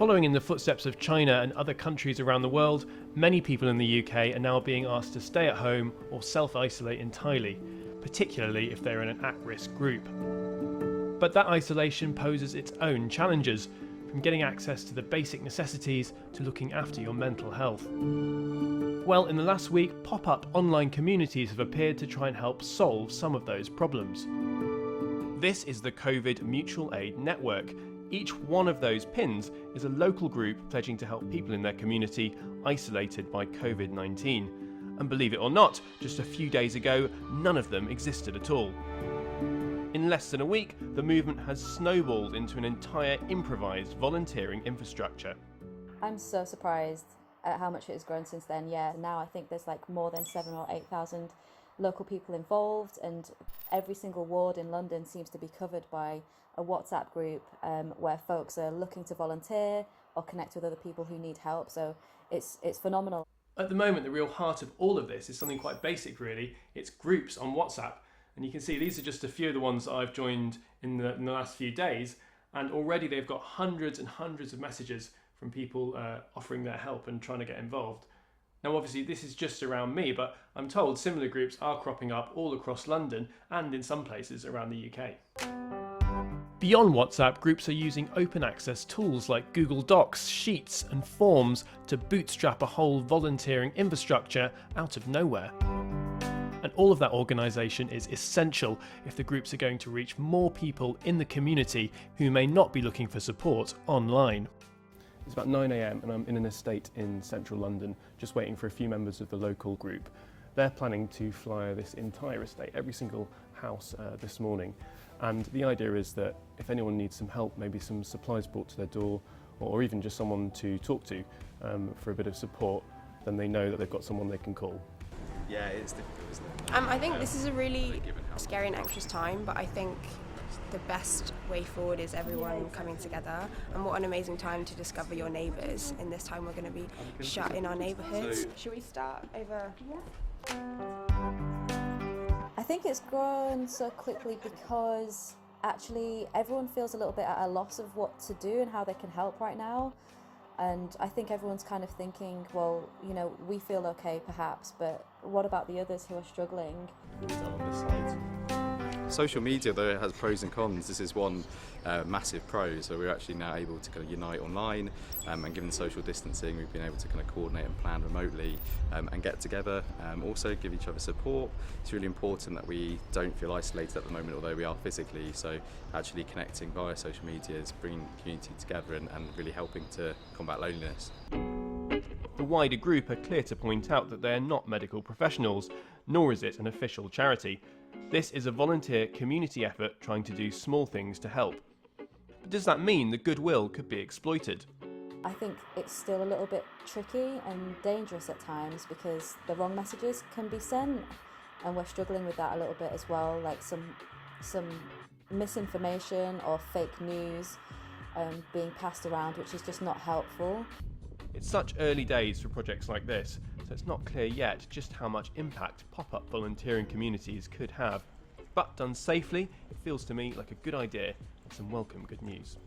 Following in the footsteps of China and other countries around the world, many people in the UK are now being asked to stay at home or self-isolate entirely, particularly if they're in an at-risk group. But that isolation poses its own challenges, from getting access to the basic necessities to looking after your mental health. Well, in the last week, pop-up online communities have appeared to try and help solve some of those problems. This is the COVID Mutual Aid Network. Each one of those pins is a local group pledging to help people in their community isolated by COVID-19. And believe it or not, just a few days ago, none of them existed at all. In less than a week, the movement has snowballed into an entire improvised volunteering infrastructure. I'm so surprised at how much it has grown since then. Yeah, now I think there's like more than 7,000 or 8,000 local people involved, and every single ward in London seems to be covered by a WhatsApp group where folks are looking to volunteer or connect with other people who need help. So it's phenomenal. At the moment, the real heart of all of this is something quite basic, really. It's groups on WhatsApp. And you can see these are just a few of the ones that I've joined in the last few days. And already they've got hundreds and hundreds of messages from people offering their help and trying to get involved. Now, obviously, this is just around me, but I'm told similar groups are cropping up all across London and in some places around the UK. Beyond WhatsApp, groups are using open access tools like Google Docs, Sheets and Forms to bootstrap a whole volunteering infrastructure out of nowhere. And all of that organisation is essential if the groups are going to reach more people in the community who may not be looking for support online. It's about 9 AM and I'm in an estate in central London, just waiting for a few members of the local group. They're planning to flyer this entire estate, every single house this morning. And the idea is that if anyone needs some help, maybe some supplies brought to their door, or even just someone to talk to for a bit of support, then they know that they've got someone they can call. Yeah, it's difficult, isn't it? I think this is a really scary and anxious time, but I think the best way forward is everyone coming together. And what an amazing time to discover your neighbours in this time we're going to be shut in our neighbourhoods. Should we start over? I think it's grown so quickly because actually everyone feels a little bit at a loss of what to do and how they can help right now. And I think everyone's kind of thinking, well, you know, we feel okay perhaps, but what about the others who are struggling? Social media, though it has pros and cons, this is one massive pro. So we're actually now able to kind of unite online, and given social distancing, we've been able to kind of coordinate and plan remotely and get together. Also give each other support. It's really important that we don't feel isolated at the moment, although we are physically. So actually connecting via social media is bringing the community together and really helping to combat loneliness. The wider group are clear to point out that they are not medical professionals, nor is it an official charity. This is a volunteer community effort trying to do small things to help. But does that mean the goodwill could be exploited? I think it's still a little bit tricky and dangerous at times because the wrong messages can be sent, and we're struggling with that a little bit as well, like some misinformation or fake news being passed around, which is just not helpful. It's such early days for projects like this, so it's not clear yet just how much impact pop-up volunteering communities could have. But done safely, it feels to me like a good idea and some welcome good news.